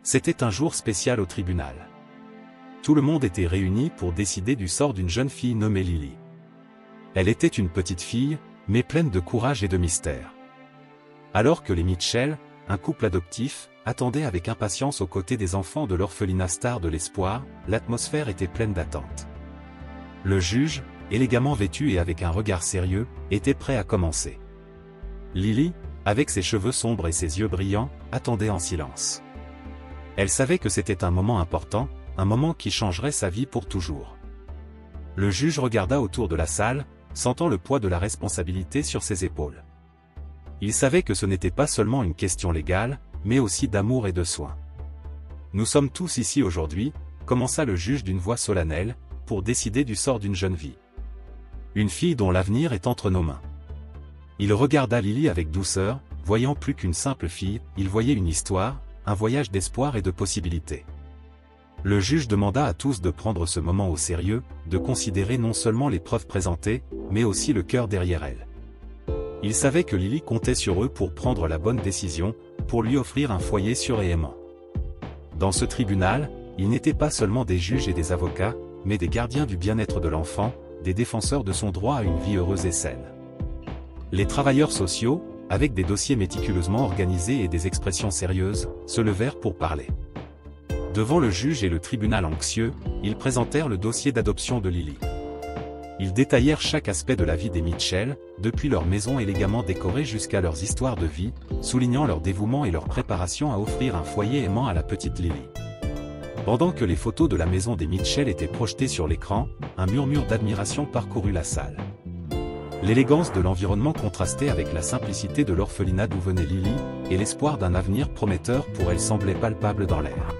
C'était un jour spécial au tribunal. Tout le monde était réuni pour décider du sort d'une jeune fille nommée Lily. Elle était une petite fille, mais pleine de courage et de mystère. Alors que les Mitchell, un couple adoptif, attendaient avec impatience aux côtés des enfants de l'orphelinat Star de l'Espoir, l'atmosphère était pleine d'attente. Le juge, élégamment vêtu et avec un regard sérieux, était prêt à commencer. Lily, avec ses cheveux sombres et ses yeux brillants, attendait en silence. Elle savait que c'était un moment important, un moment qui changerait sa vie pour toujours. Le juge regarda autour de la salle, sentant le poids de la responsabilité sur ses épaules. Il savait que ce n'était pas seulement une question légale, mais aussi d'amour et de soin. « Nous sommes tous ici aujourd'hui », commença le juge d'une voix solennelle, pour décider du sort d'une jeune vie. Une fille dont l'avenir est entre nos mains. Il regarda Lily avec douceur, voyant plus qu'une simple fille, il voyait une histoire, un voyage d'espoir et de possibilités. Le juge demanda à tous de prendre ce moment au sérieux, de considérer non seulement les preuves présentées, mais aussi le cœur derrière elles. Il savait que Lily comptait sur eux pour prendre la bonne décision, pour lui offrir un foyer sûr et aimant. Dans ce tribunal, il n'était pas seulement des juges et des avocats, mais des gardiens du bien-être de l'enfant, des défenseurs de son droit à une vie heureuse et saine. Les travailleurs sociaux, avec des dossiers méticuleusement organisés et des expressions sérieuses, se levèrent pour parler. Devant le juge et le tribunal anxieux, ils présentèrent le dossier d'adoption de Lily. Ils détaillèrent chaque aspect de la vie des Mitchell, depuis leur maison élégamment décorée jusqu'à leurs histoires de vie, soulignant leur dévouement et leur préparation à offrir un foyer aimant à la petite Lily. Pendant que les photos de la maison des Mitchell étaient projetées sur l'écran, un murmure d'admiration parcourut la salle. L'élégance de l'environnement contrastait avec la simplicité de l'orphelinat d'où venait Lily, et l'espoir d'un avenir prometteur pour elle semblait palpable dans l'air.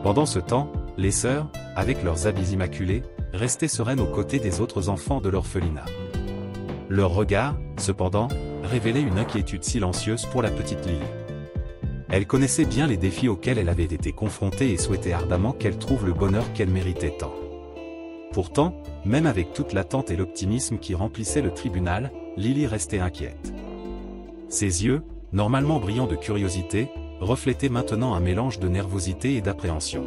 Pendant ce temps, les sœurs, avec leurs habits immaculés, restaient sereines aux côtés des autres enfants de l'orphelinat. Leur regard, cependant, révélait une inquiétude silencieuse pour la petite Lily. Elle connaissait bien les défis auxquels elle avait été confrontée et souhaitait ardemment qu'elle trouve le bonheur qu'elle méritait tant. Pourtant, même avec toute l'attente et l'optimisme qui remplissaient le tribunal, Lily restait inquiète. Ses yeux, normalement brillants de curiosité, reflétaient maintenant un mélange de nervosité et d'appréhension.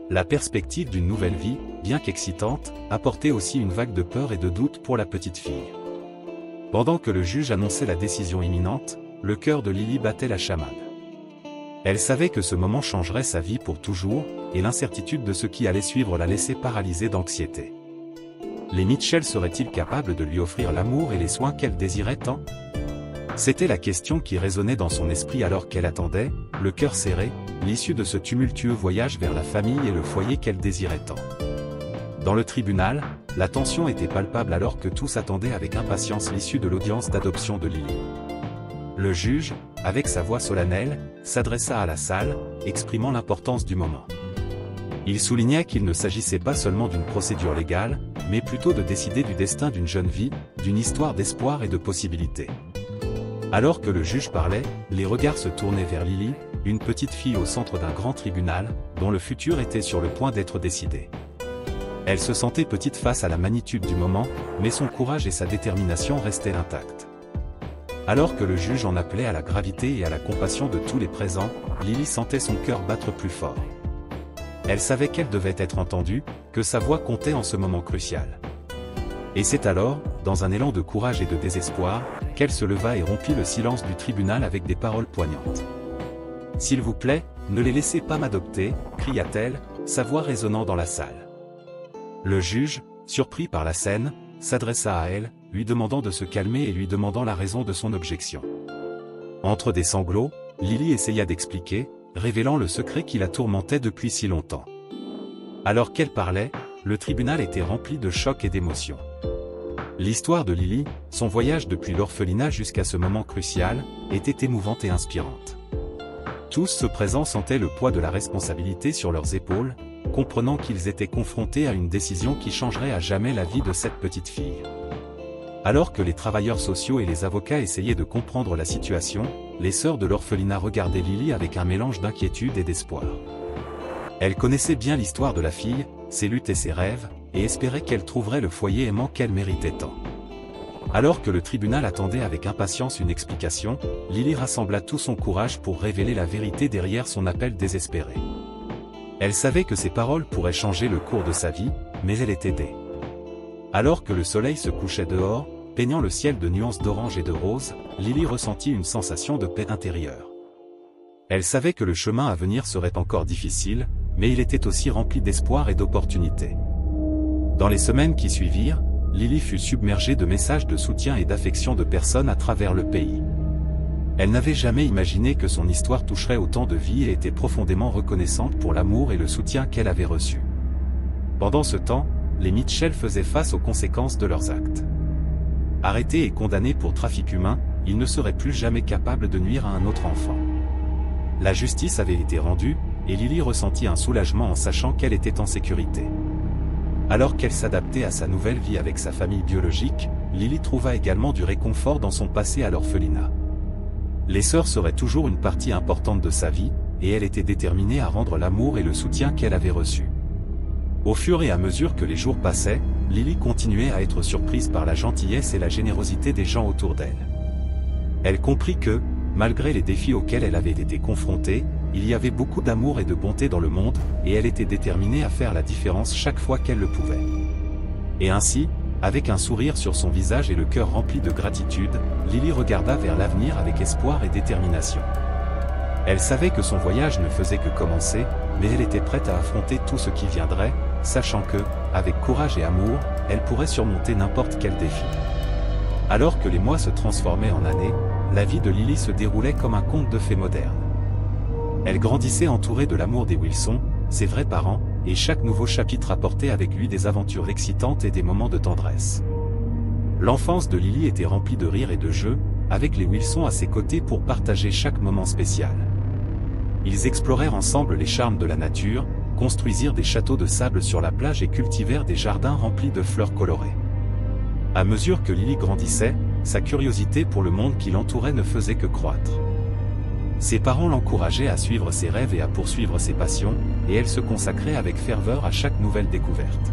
La perspective d'une nouvelle vie, bien qu'excitante, apportait aussi une vague de peur et de doute pour la petite fille. Pendant que le juge annonçait la décision imminente, le cœur de Lily battait la chamade. Elle savait que ce moment changerait sa vie pour toujours, et l'incertitude de ce qui allait suivre la laissait paralysée d'anxiété. Les Mitchell seraient-ils capables de lui offrir l'amour et les soins qu'elle désirait tant ? C'était la question qui résonnait dans son esprit alors qu'elle attendait, le cœur serré, l'issue de ce tumultueux voyage vers la famille et le foyer qu'elle désirait tant. Dans le tribunal, la tension était palpable alors que tous attendaient avec impatience l'issue de l'audience d'adoption de Lily. Le juge, avec sa voix solennelle, s'adressa à la salle, exprimant l'importance du moment. Il souligna qu'il ne s'agissait pas seulement d'une procédure légale, mais plutôt de décider du destin d'une jeune vie, d'une histoire d'espoir et de possibilités. Alors que le juge parlait, les regards se tournaient vers Lily, une petite fille au centre d'un grand tribunal, dont le futur était sur le point d'être décidé. Elle se sentait petite face à la magnitude du moment, mais son courage et sa détermination restaient intacts. Alors que le juge en appelait à la gravité et à la compassion de tous les présents, Lily sentait son cœur battre plus fort. Elle savait qu'elle devait être entendue, que sa voix comptait en ce moment crucial. Et c'est alors, dans un élan de courage et de désespoir, qu'elle se leva et rompit le silence du tribunal avec des paroles poignantes. « S'il vous plaît, ne les laissez pas m'adopter » cria-t-elle, sa voix résonnant dans la salle. Le juge, surpris par la scène, s'adressa à elle, lui demandant de se calmer et lui demandant la raison de son objection. Entre des sanglots, Lily essaya d'expliquer, révélant le secret qui la tourmentait depuis si longtemps. Alors qu'elle parlait, le tribunal était rempli de choc et d'émotion. L'histoire de Lily, son voyage depuis l'orphelinat jusqu'à ce moment crucial, était émouvante et inspirante. Tous ceux présents sentaient le poids de la responsabilité sur leurs épaules, comprenant qu'ils étaient confrontés à une décision qui changerait à jamais la vie de cette petite fille. Alors que les travailleurs sociaux et les avocats essayaient de comprendre la situation, les sœurs de l'orphelinat regardaient Lily avec un mélange d'inquiétude et d'espoir. Elles connaissaient bien l'histoire de la fille, ses luttes et ses rêves, et espéraient qu'elle trouverait le foyer aimant qu'elle méritait tant. Alors que le tribunal attendait avec impatience une explication, Lily rassembla tout son courage pour révéler la vérité derrière son appel désespéré. Elle savait que ses paroles pourraient changer le cours de sa vie, mais elle était aidée. Alors que le soleil se couchait dehors, peignant le ciel de nuances d'orange et de rose, Lily ressentit une sensation de paix intérieure. Elle savait que le chemin à venir serait encore difficile, mais il était aussi rempli d'espoir et d'opportunités. Dans les semaines qui suivirent, Lily fut submergée de messages de soutien et d'affection de personnes à travers le pays. Elle n'avait jamais imaginé que son histoire toucherait autant de vies et était profondément reconnaissante pour l'amour et le soutien qu'elle avait reçu. Pendant ce temps, les Mitchell faisaient face aux conséquences de leurs actes. Arrêtés et condamnés pour trafic humain, ils ne seraient plus jamais capables de nuire à un autre enfant. La justice avait été rendue, et Lily ressentit un soulagement en sachant qu'elle était en sécurité. Alors qu'elle s'adaptait à sa nouvelle vie avec sa famille biologique, Lily trouva également du réconfort dans son passé à l'orphelinat. Les sœurs seraient toujours une partie importante de sa vie, et elle était déterminée à rendre l'amour et le soutien qu'elle avait reçus. Au fur et à mesure que les jours passaient, Lily continuait à être surprise par la gentillesse et la générosité des gens autour d'elle. Elle comprit que, malgré les défis auxquels elle avait été confrontée, il y avait beaucoup d'amour et de bonté dans le monde, et elle était déterminée à faire la différence chaque fois qu'elle le pouvait. Et ainsi, avec un sourire sur son visage et le cœur rempli de gratitude, Lily regarda vers l'avenir avec espoir et détermination. Elle savait que son voyage ne faisait que commencer, mais elle était prête à affronter tout ce qui viendrait, sachant que, avec courage et amour, elle pourrait surmonter n'importe quel défi. Alors que les mois se transformaient en années, la vie de Lily se déroulait comme un conte de fées moderne. Elle grandissait entourée de l'amour des Wilson, ses vrais parents, et chaque nouveau chapitre apportait avec lui des aventures excitantes et des moments de tendresse. L'enfance de Lily était remplie de rires et de jeux, avec les Wilson à ses côtés pour partager chaque moment spécial. Ils explorèrent ensemble les charmes de la nature, construisirent des châteaux de sable sur la plage et cultivèrent des jardins remplis de fleurs colorées. À mesure que Lily grandissait, sa curiosité pour le monde qui l'entourait ne faisait que croître. Ses parents l'encourageaient à suivre ses rêves et à poursuivre ses passions, et elle se consacrait avec ferveur à chaque nouvelle découverte.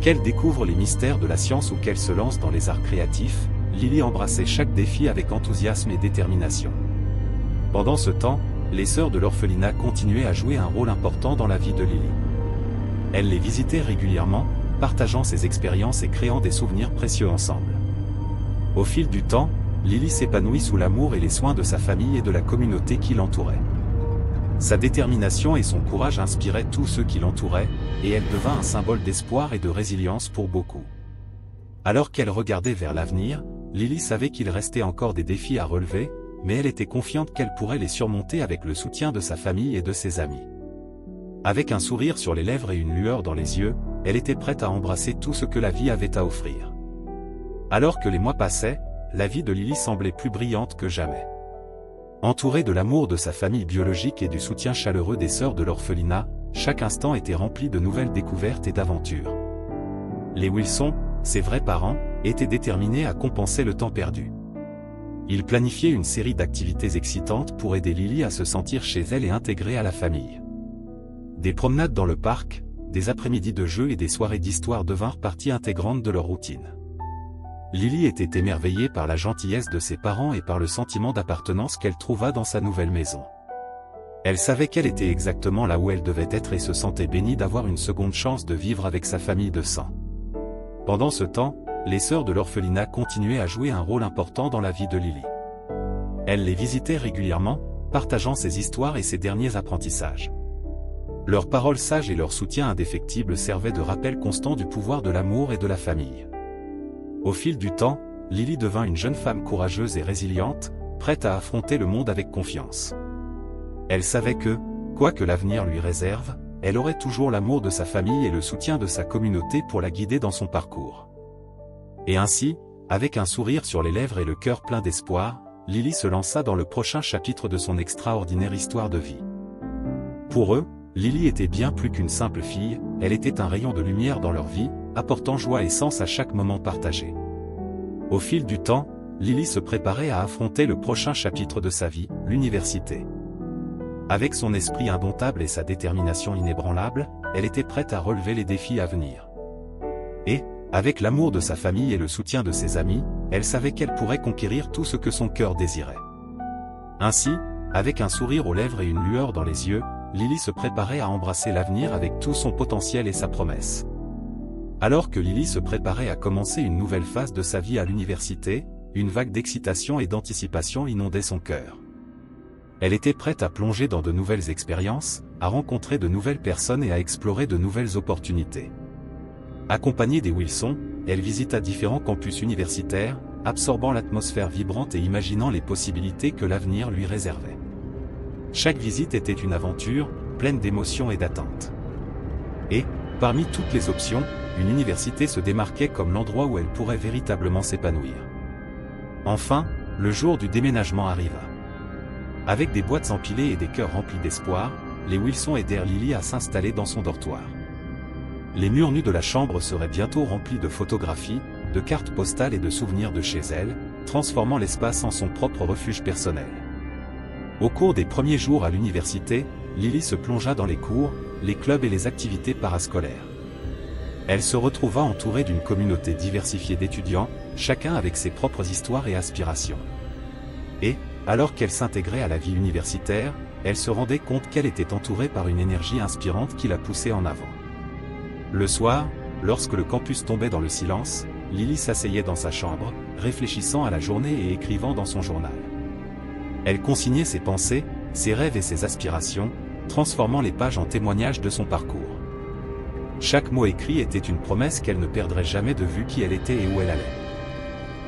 Qu'elle découvre les mystères de la science ou qu'elle se lance dans les arts créatifs, Lily embrassait chaque défi avec enthousiasme et détermination. Pendant ce temps, les sœurs de l'orphelinat continuaient à jouer un rôle important dans la vie de Lily. Elle les visitait régulièrement, partageant ses expériences et créant des souvenirs précieux ensemble. Au fil du temps, Lily s'épanouit sous l'amour et les soins de sa famille et de la communauté qui l'entourait. Sa détermination et son courage inspiraient tous ceux qui l'entouraient, et elle devint un symbole d'espoir et de résilience pour beaucoup. Alors qu'elle regardait vers l'avenir, Lily savait qu'il restait encore des défis à relever, mais elle était confiante qu'elle pourrait les surmonter avec le soutien de sa famille et de ses amis. Avec un sourire sur les lèvres et une lueur dans les yeux, elle était prête à embrasser tout ce que la vie avait à offrir. Alors que les mois passaient, la vie de Lily semblait plus brillante que jamais. Entourée de l'amour de sa famille biologique et du soutien chaleureux des sœurs de l'orphelinat, chaque instant était rempli de nouvelles découvertes et d'aventures. Les Wilson, ses vrais parents, étaient déterminés à compenser le temps perdu. Ils planifiaient une série d'activités excitantes pour aider Lily à se sentir chez elle et intégrée à la famille. Des promenades dans le parc, des après-midi de jeux et des soirées d'histoire devinrent partie intégrante de leur routine. Lily était émerveillée par la gentillesse de ses parents et par le sentiment d'appartenance qu'elle trouva dans sa nouvelle maison. Elle savait qu'elle était exactement là où elle devait être et se sentait bénie d'avoir une seconde chance de vivre avec sa famille de sang. Pendant ce temps, les sœurs de l'orphelinat continuaient à jouer un rôle important dans la vie de Lily. Elle les visitait régulièrement, partageant ses histoires et ses derniers apprentissages. Leurs paroles sages et leur soutien indéfectible servaient de rappel constant du pouvoir de l'amour et de la famille. Au fil du temps, Lily devint une jeune femme courageuse et résiliente, prête à affronter le monde avec confiance. Elle savait que, quoi que l'avenir lui réserve, elle aurait toujours l'amour de sa famille et le soutien de sa communauté pour la guider dans son parcours. Et ainsi, avec un sourire sur les lèvres et le cœur plein d'espoir, Lily se lança dans le prochain chapitre de son extraordinaire histoire de vie. Pour eux, Lily était bien plus qu'une simple fille, elle était un rayon de lumière dans leur vie, apportant joie et sens à chaque moment partagé. Au fil du temps, Lily se préparait à affronter le prochain chapitre de sa vie, l'université. Avec son esprit indomptable et sa détermination inébranlable, elle était prête à relever les défis à venir. Et, avec l'amour de sa famille et le soutien de ses amis, elle savait qu'elle pourrait conquérir tout ce que son cœur désirait. Ainsi, avec un sourire aux lèvres et une lueur dans les yeux, Lily se préparait à embrasser l'avenir avec tout son potentiel et sa promesse. Alors que Lily se préparait à commencer une nouvelle phase de sa vie à l'université, une vague d'excitation et d'anticipation inondait son cœur. Elle était prête à plonger dans de nouvelles expériences, à rencontrer de nouvelles personnes et à explorer de nouvelles opportunités. Accompagnée des Wilson, elle visita différents campus universitaires, absorbant l'atmosphère vibrante et imaginant les possibilités que l'avenir lui réservait. Chaque visite était une aventure, pleine d'émotions et d'attentes. Et, parmi toutes les options, une université se démarquait comme l'endroit où elle pourrait véritablement s'épanouir. Enfin, le jour du déménagement arriva. Avec des boîtes empilées et des cœurs remplis d'espoir, les Wilson aidèrent Lily à s'installer dans son dortoir. Les murs nus de la chambre seraient bientôt remplis de photographies, de cartes postales et de souvenirs de chez elle, transformant l'espace en son propre refuge personnel. Au cours des premiers jours à l'université, Lily se plongea dans les cours, les clubs et les activités parascolaires. Elle se retrouva entourée d'une communauté diversifiée d'étudiants, chacun avec ses propres histoires et aspirations. Et, alors qu'elle s'intégrait à la vie universitaire, elle se rendait compte qu'elle était entourée par une énergie inspirante qui la poussait en avant. Le soir, lorsque le campus tombait dans le silence, Lily s'asseyait dans sa chambre, réfléchissant à la journée et écrivant dans son journal. Elle consignait ses pensées, ses rêves et ses aspirations, transformant les pages en témoignages de son parcours. Chaque mot écrit était une promesse qu'elle ne perdrait jamais de vue qui elle était et où elle allait.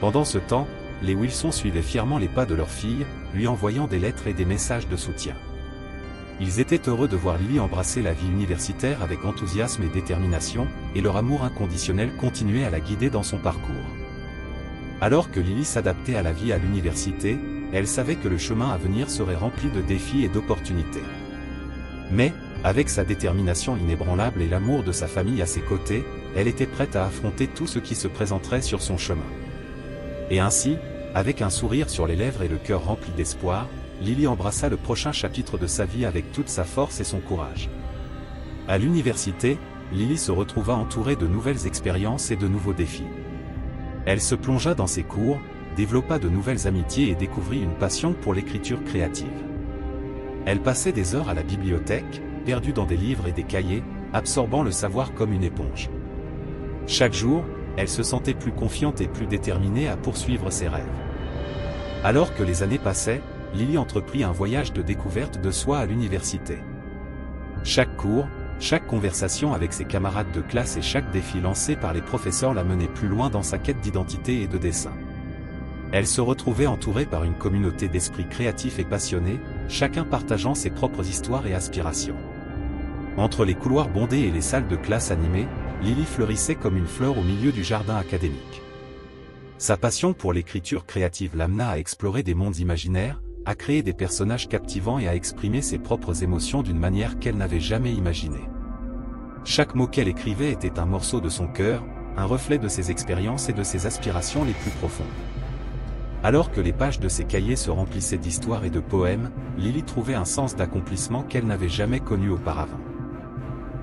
Pendant ce temps, les Wilson suivaient fièrement les pas de leur fille, lui envoyant des lettres et des messages de soutien. Ils étaient heureux de voir Lily embrasser la vie universitaire avec enthousiasme et détermination, et leur amour inconditionnel continuait à la guider dans son parcours. Alors que Lily s'adaptait à la vie à l'université, elle savait que le chemin à venir serait rempli de défis et d'opportunités. Mais, avec sa détermination inébranlable et l'amour de sa famille à ses côtés, elle était prête à affronter tout ce qui se présenterait sur son chemin. Et ainsi, avec un sourire sur les lèvres et le cœur rempli d'espoir, Lily embrassa le prochain chapitre de sa vie avec toute sa force et son courage. À l'université, Lily se retrouva entourée de nouvelles expériences et de nouveaux défis. Elle se plongea dans ses cours, développa de nouvelles amitiés et découvrit une passion pour l'écriture créative. Elle passait des heures à la bibliothèque, perdue dans des livres et des cahiers, absorbant le savoir comme une éponge. Chaque jour, elle se sentait plus confiante et plus déterminée à poursuivre ses rêves. Alors que les années passaient, Lily entreprit un voyage de découverte de soi à l'université. Chaque cours, chaque conversation avec ses camarades de classe et chaque défi lancé par les professeurs la menait plus loin dans sa quête d'identité et de dessin. Elle se retrouvait entourée par une communauté d'esprits créatifs et passionnés, chacun partageant ses propres histoires et aspirations. Entre les couloirs bondés et les salles de classe animées, Lily fleurissait comme une fleur au milieu du jardin académique. Sa passion pour l'écriture créative l'amena à explorer des mondes imaginaires, à créer des personnages captivants et à exprimer ses propres émotions d'une manière qu'elle n'avait jamais imaginée. Chaque mot qu'elle écrivait était un morceau de son cœur, un reflet de ses expériences et de ses aspirations les plus profondes. Alors que les pages de ses cahiers se remplissaient d'histoires et de poèmes, Lily trouvait un sens d'accomplissement qu'elle n'avait jamais connu auparavant.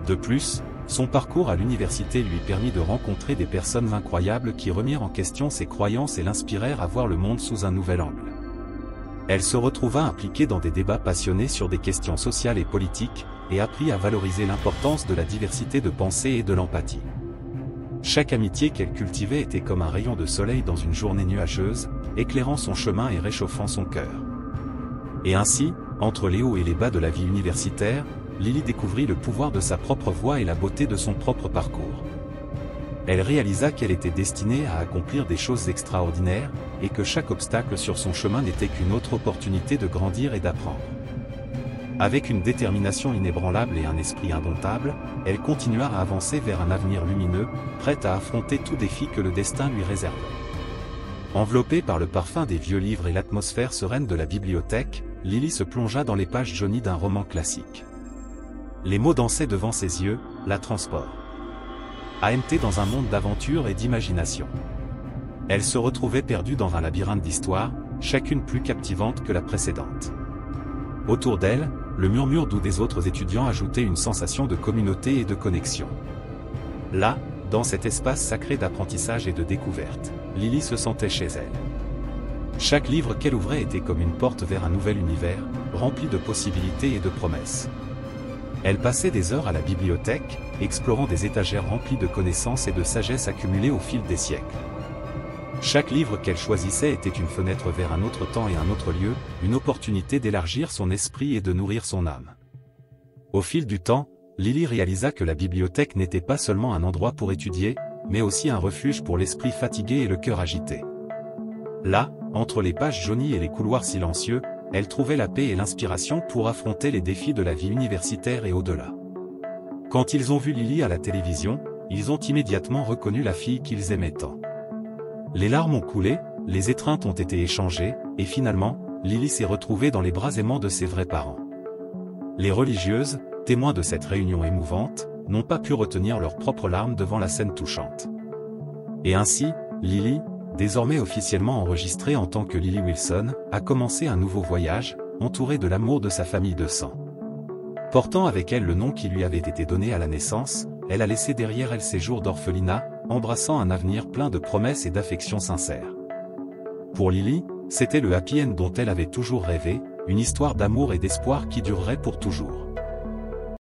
De plus, son parcours à l'université lui permit de rencontrer des personnes incroyables qui remirent en question ses croyances et l'inspirèrent à voir le monde sous un nouvel angle. Elle se retrouva impliquée dans des débats passionnés sur des questions sociales et politiques, et apprit à valoriser l'importance de la diversité de pensée et de l'empathie. Chaque amitié qu'elle cultivait était comme un rayon de soleil dans une journée nuageuse, éclairant son chemin et réchauffant son cœur. Et ainsi, entre les hauts et les bas de la vie universitaire, Lily découvrit le pouvoir de sa propre voix et la beauté de son propre parcours. Elle réalisa qu'elle était destinée à accomplir des choses extraordinaires, et que chaque obstacle sur son chemin n'était qu'une autre opportunité de grandir et d'apprendre. Avec une détermination inébranlable et un esprit indomptable, elle continua à avancer vers un avenir lumineux, prête à affronter tout défi que le destin lui réservait. Enveloppée par le parfum des vieux livres et l'atmosphère sereine de la bibliothèque, Lily se plongea dans les pages jaunies d'un roman classique. Les mots dansaient devant ses yeux, la transport. AMT dans un monde d'aventure et d'imagination. Elle se retrouvait perdue dans un labyrinthe d'histoires, chacune plus captivante que la précédente. Autour d'elle, le murmure doux des autres étudiants ajoutait une sensation de communauté et de connexion. Là, Dans cet espace sacré d'apprentissage et de découverte, Lily se sentait chez elle. Chaque livre qu'elle ouvrait était comme une porte vers un nouvel univers, rempli de possibilités et de promesses. Elle passait des heures à la bibliothèque, explorant des étagères remplies de connaissances et de sagesse accumulées au fil des siècles. Chaque livre qu'elle choisissait était une fenêtre vers un autre temps et un autre lieu, une opportunité d'élargir son esprit et de nourrir son âme. Au fil du temps, Lily réalisa que la bibliothèque n'était pas seulement un endroit pour étudier, mais aussi un refuge pour l'esprit fatigué et le cœur agité. Là, entre les pages jaunies et les couloirs silencieux, elle trouvait la paix et l'inspiration pour affronter les défis de la vie universitaire et au-delà. Quand ils ont vu Lily à la télévision, ils ont immédiatement reconnu la fille qu'ils aimaient tant. Les larmes ont coulé, les étreintes ont été échangées, et finalement, Lily s'est retrouvée dans les bras aimants de ses vrais parents. Les religieuses, témoins de cette réunion émouvante, n'ont pas pu retenir leurs propres larmes devant la scène touchante. Et ainsi, Lily, désormais officiellement enregistrée en tant que Lily Wilson, a commencé un nouveau voyage, entourée de l'amour de sa famille de sang. Portant avec elle le nom qui lui avait été donné à la naissance, elle a laissé derrière elle ses jours d'orphelinat, embrassant un avenir plein de promesses et d'affection sincère. Pour Lily, c'était le happy end dont elle avait toujours rêvé, une histoire d'amour et d'espoir qui durerait pour toujours.